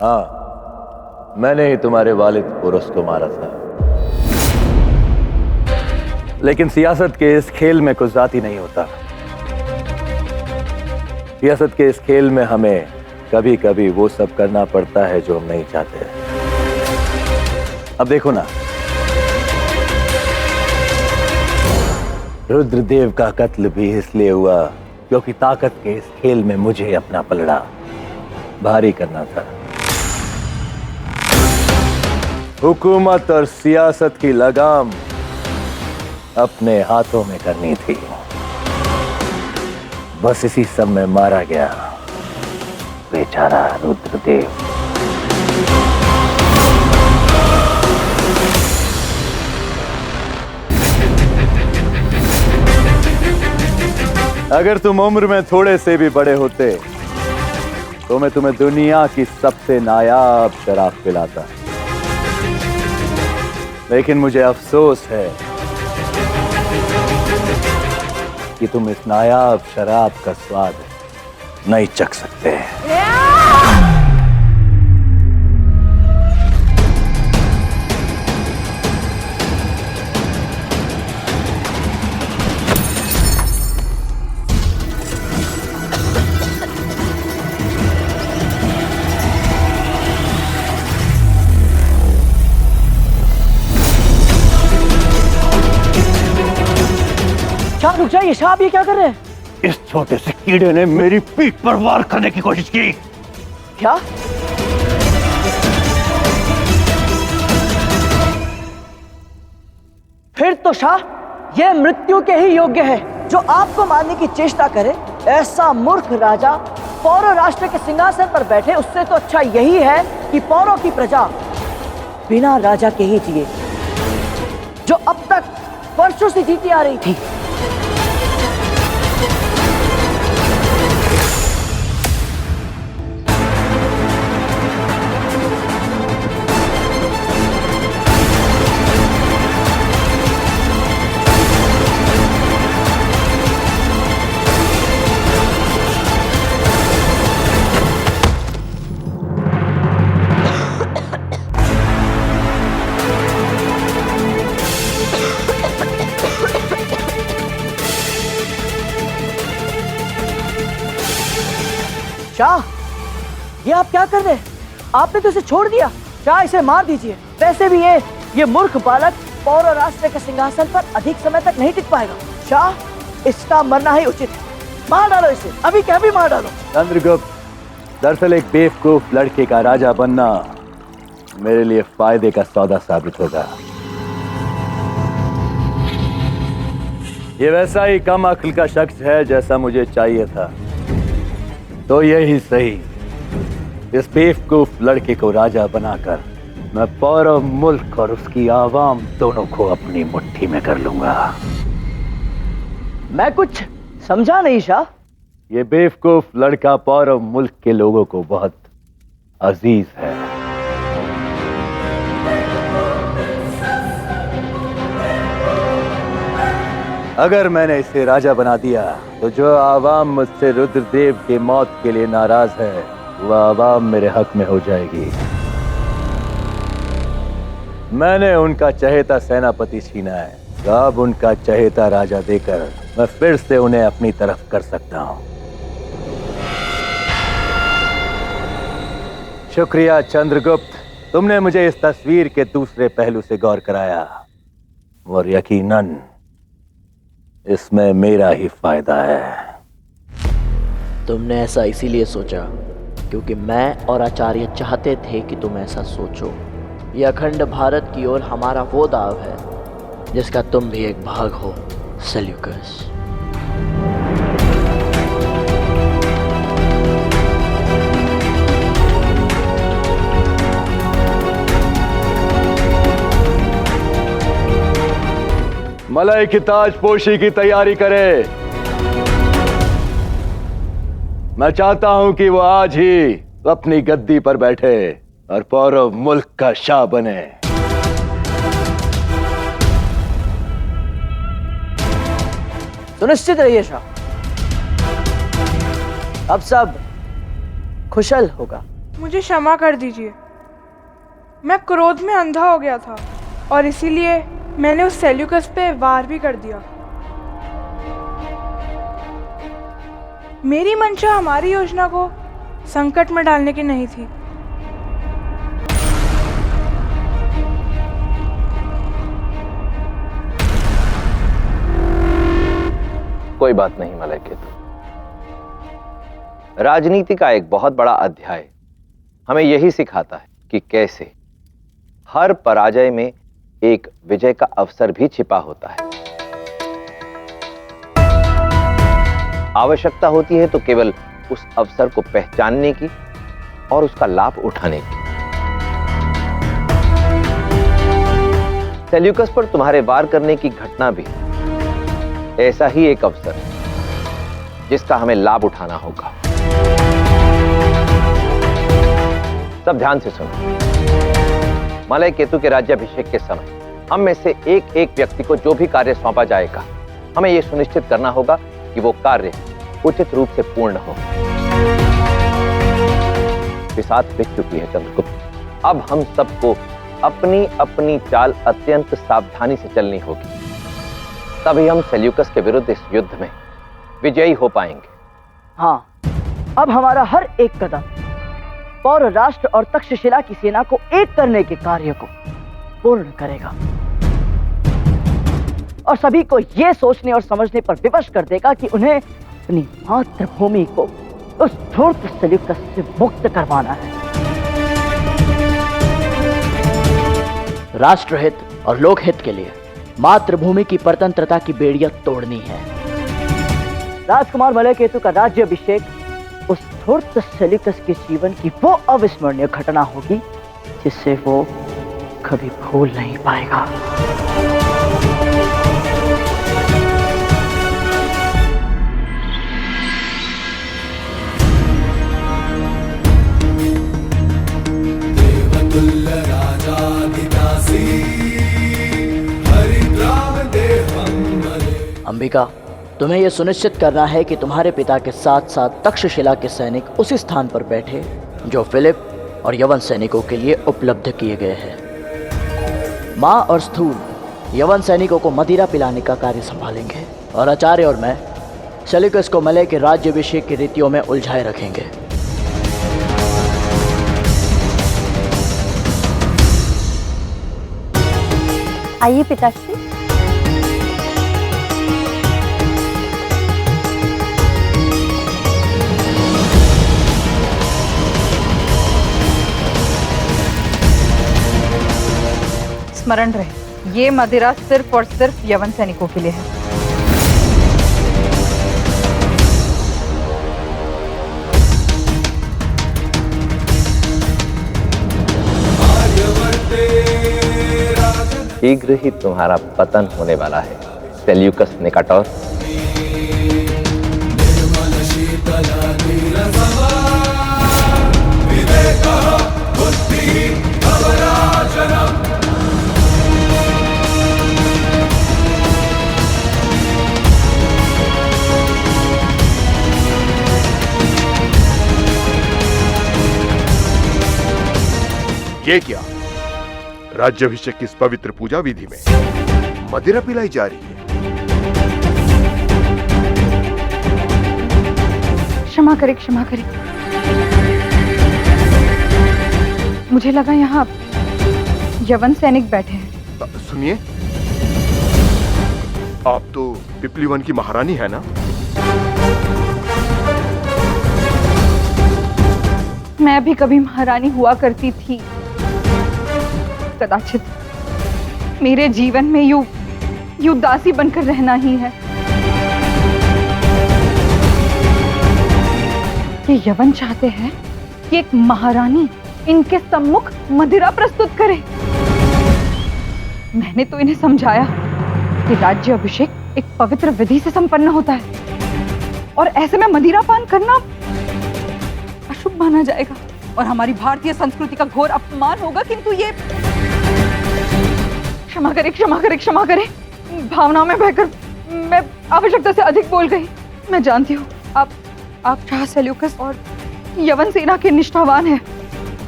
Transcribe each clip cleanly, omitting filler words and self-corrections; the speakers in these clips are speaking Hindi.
हाँ, मैंने ही तुम्हारे वालिद पुरुष को मारा था। लेकिन सियासत के इस खेल में कुछ जाती नहीं होता। सियासत के इस खेल में हमें कभी कभी वो सब करना पड़ता है जो हम नहीं चाहते। अब देखो ना, रुद्रदेव का कत्ल भी इसलिए हुआ क्योंकि ताकत के इस खेल में मुझे अपना पलड़ा भारी करना था। हुकूमत और सियासत की लगाम अपने हाथों में करनी थी। बस इसी सब में मारा गया बेचारा रुद्रदेव। अगर तुम उम्र में थोड़े से भी बड़े होते तो मैं तुम्हें दुनिया की सबसे नायाब शराब पिलाता। लेकिन मुझे अफसोस है कि तुम इस नायाब शराब का स्वाद नहीं चख सकते। शाह रुक जाइए। शाह आप ये क्या कर रहे हैं? इस छोटे से कीड़े ने मेरी पीठ पर वार करने की कोशिश की। क्या? फिर तो शाह ये मृत्यु के ही योग्य है। जो आपको मारने की चेष्टा करे, ऐसा मूर्ख राजा पौरव राष्ट्र के सिंहासन पर बैठे, उससे तो अच्छा यही है कि पौरव की प्रजा बिना राजा के ही जिए, जो अब तक वर्षों से जीती आ रही थी। शाह, ये आप क्या कर रहे हैं? आपने तो इसे छोड़ दिया। शाह, इसे मार दीजिए। वैसे भी ये मूर्ख बालक पौरव राष्ट्र के सिंहासन पर अधिक समय तक नहीं टिक पाएगा। शाह, इसका मरना ही उचित है। मार डालो इसे, अभी क्या भी मार डालो। चंद्रगुप्त, दरअसल एक बेवकूफ लड़के का राजा बनना मेरे लिए फायदे का सौदा साबित होगा। ये वैसा ही कम अक्ल का शख्स है जैसा मुझे चाहिए था। तो यही सही, इस बेवकूफ लड़के को राजा बनाकर मैं पौरव मुल्क और उसकी आवाम दोनों को अपनी मुट्ठी में कर लूंगा। मैं कुछ समझा नहीं शाह। ये बेवकूफ लड़का पौरव मुल्क के लोगों को बहुत अजीज है। अगर मैंने इसे राजा बना दिया तो जो आवाम मुझसे रुद्रदेव के मौत के लिए नाराज है, वह आवाम मेरे हक में हो जाएगी। मैंने उनका चहेता सेनापति छीना है, तो अब उनका चहेता राजा देकर मैं फिर से उन्हें अपनी तरफ कर सकता हूं। शुक्रिया चंद्रगुप्त, तुमने मुझे इस तस्वीर के दूसरे पहलू से गौर कराया और यकीनन इसमें मेरा ही फायदा है। तुमने ऐसा इसीलिए सोचा क्योंकि मैं और आचार्य चाहते थे कि तुम ऐसा सोचो। यह अखंड भारत की ओर हमारा वो दाव है जिसका तुम भी एक भाग हो, सेल्यूकस। मलय की ताजपोशी की तैयारी करे। मैं चाहता हूं कि वो आज ही अपनी गद्दी पर बैठे और पौरव मुल्क का शाह बने। सुनिश्चित रहिए शाह, अब सब कुशल होगा। मुझे क्षमा कर दीजिए। मैं क्रोध में अंधा हो गया था और इसीलिए मैंने उस सेल्यूकस पे वार भी कर दिया। मेरी मंशा हमारी योजना को संकट में डालने की नहीं थी। कोई बात नहीं मलय केतु। राजनीति का एक बहुत बड़ा अध्याय हमें यही सिखाता है कि कैसे हर पराजय में एक विजय का अवसर भी छिपा होता है। आवश्यकता होती है तो केवल उस अवसर को पहचानने की और उसका लाभ उठाने की। सेल्यूकस पर तुम्हारे वार करने की घटना भी ऐसा ही एक अवसर है जिसका हमें लाभ उठाना होगा। सब ध्यान से सुनो। मलय केतु के राज्याभिषेक के समय हम में से एक एक व्यक्ति को जो भी कार्य सौंपा जाएगा, हमें यह सुनिश्चित करना होगा कि वो कार्य उचित रूप से पूर्ण हो। बिसात बीत चुकी है चंद्रगुप्त। अब हम सबको अपनी अपनी चाल अत्यंत सावधानी से चलनी होगी, तभी हम सेल्यूकस के विरुद्ध इस युद्ध में विजयी हो पाएंगे। हाँ, अब हमारा हर एक कदम पौर राष्ट्र और तक्षशिला की सेना को एक करने के कार्य को पूर्ण करेगा और सभी को यह सोचने और समझने पर विवश कर देगा कि उन्हें अपनी मातृभूमि को उस धूर्त सेल्यूकस से मुक्त करवाना है। राष्ट्रहित और लोकहित के लिए मातृभूमि की परतंत्रता की बेड़ियां तोड़नी है। राजकुमार मलय केतु का राज्याभिषेक उस धूर्त सेल्यूकस के जीवन की वो अविस्मरणीय घटना होगी जिससे वो कभी भूल नहीं पाएगा। अंबिका, तुम्हें यह सुनिश्चित करना है कि तुम्हारे पिता के साथ साथ तक्षशिला के सैनिक उसी स्थान पर बैठे जो फिलिप और यवन सैनिकों के लिए उपलब्ध किए गए हैं। मां और स्थूल यवन सैनिकों को मदिरा पिलाने का कार्य संभालेंगे और आचार्य और मैं सेल्यूकस को मलय के राज्याभिषेक की रीतियों में उलझाए रखेंगे। आइए पिताश्री। स्मरण रहे, ये मदिरा सिर्फ और सिर्फ यवन सैनिकों के लिए है। शीघ्र ही तुम्हारा पतन होने वाला है सेल्यूकस निकाटोर। ये क्या? राज्याभिषेक की इस पवित्र पूजा विधि में मदिरा पिलाई जा रही है। क्षमा करें, क्षमा करें। मुझे लगा यहाँ यवन सैनिक बैठे हैं। सुनिए, आप तो पिपली वन की महारानी है ना? मैं भी कभी महारानी हुआ करती थी। कदाचित मेरे जीवन में यूं दासी बनकर रहना ही है। ये यवन चाहते हैं कि एक महारानी इनके सम्मुख मदिरा प्रस्तुत करे। मैंने तो इन्हें समझाया कि राज्याभिषेक एक पवित्र विधि से संपन्न होता है और ऐसे में मदिरा पान करना अशुभ माना जाएगा और हमारी भारतीय संस्कृति का घोर अपमान होगा। किंतु ये क्षमा करें, क्षमा करें, क्षमा करें। भावनाओं में बहकर मैं आवश्यकता से अधिक बोल गई। मैं जानती हूँ आप शाह सेल्यूकस और यवन सेना के निष्ठावान हैं,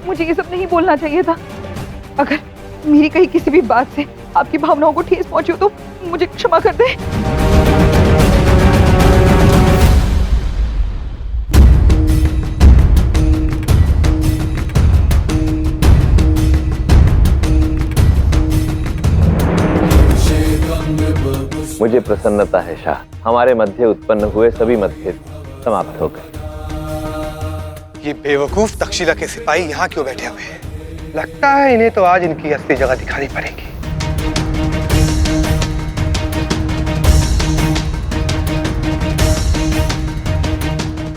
मुझे ये सब नहीं बोलना चाहिए था। अगर मेरी कहीं किसी भी बात से आपकी भावनाओं को ठेस पहुंची हो तो मुझे क्षमा कर दे। मुझे प्रसन्नता है शाह, हमारे मध्य उत्पन्न हुए सभी मतभेद समाप्त हो गए। ये बेवकूफ तक्षशिला के सिपाही यहाँ क्यों बैठे हुए हैं? लगता है इन्हें तो आज इनकी असली जगह दिखानी पड़ेगी।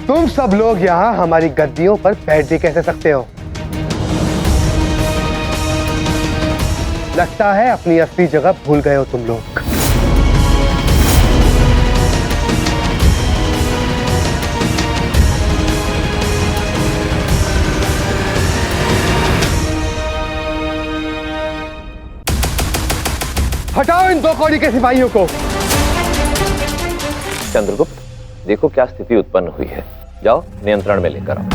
तुम सब लोग यहाँ हमारी गद्दियों पर बैठ भी कैसे सकते हो? लगता है अपनी असली जगह भूल गए हो तुम लोग। हटाओ इन दो कौड़ी के सिपाहियों को। चंद्रगुप्त, देखो क्या स्थिति उत्पन्न हुई है, जाओ नियंत्रण में लेकर आओ।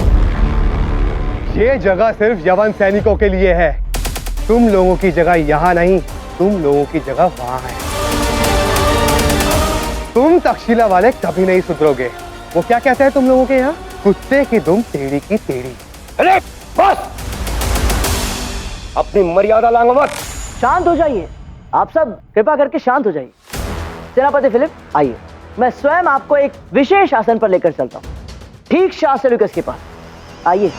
ये जगह सिर्फ यवन सैनिकों के लिए है। तुम लोगों की जगह यहाँ नहीं, तुम लोगों की जगह वहां है। तुम तक्षशिला वाले कभी नहीं सुधरोगे। वो क्या कहते हैं तुम लोगों के यहाँ? कुत्ते की दुम टेढ़ी की टेढ़ी। अरे बस, अपनी मर्यादा लांघो मत। शांत हो जाइए, आप सब कृपा करके शांत हो जाइए। सेनापति फिलिप, आइए, मैं स्वयं आपको एक विशेष आसन पर लेकर चलता हूँ, ठीक शाह सेल्यूकस के पास। आइए।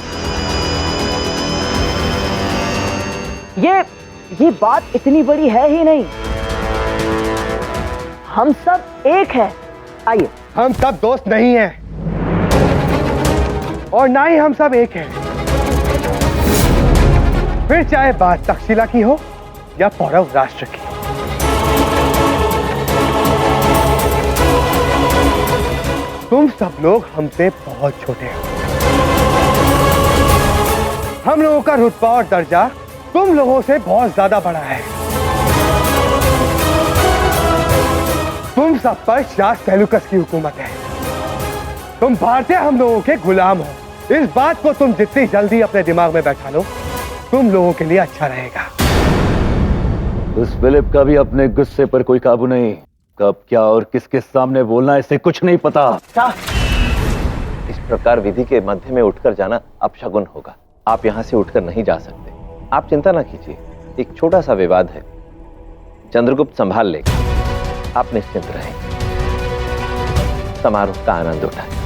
ये बात इतनी बड़ी है ही नहीं, हम सब एक हैं। आइए। हम सब दोस्त नहीं हैं और ना ही हम सब एक हैं। फिर चाहे बात तक्षशिला की हो या पौरव राष्ट्र की। तुम सब लोग हमसे बहुत छोटे हो। हम लोगों का रुतबा और दर्जा तुम लोगों से बहुत ज्यादा बड़ा है। तुम सब पर शाह सेल्यूकस की हुकूमत है। तुम भारतीय हम लोगों के गुलाम हो। इस बात को तुम जितनी जल्दी अपने दिमाग में बैठा लो, तुम लोगों के लिए अच्छा रहेगा। उस फिलिप का भी अपने गुस्से पर कोई काबू नहीं। कब क्या और किसके सामने बोलना इसे कुछ नहीं पता। इस प्रकार विधि के मध्य में उठकर जाना अपशगुन होगा। आप यहाँ से उठकर नहीं जा सकते। आप चिंता ना कीजिए, एक छोटा सा विवाद है, चंद्रगुप्त संभाल लेगा। आप निश्चिंत रहें, समारोह का आनंद उठाएं।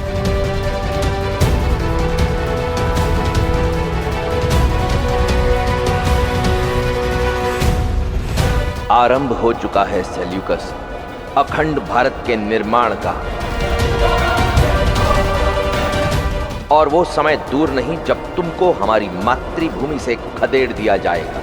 आरंभ हो चुका है सेल्यूकस अखंड भारत के निर्माण का, और वो समय दूर नहीं जब तुमको हमारी मातृभूमि से खदेड़ दिया जाएगा।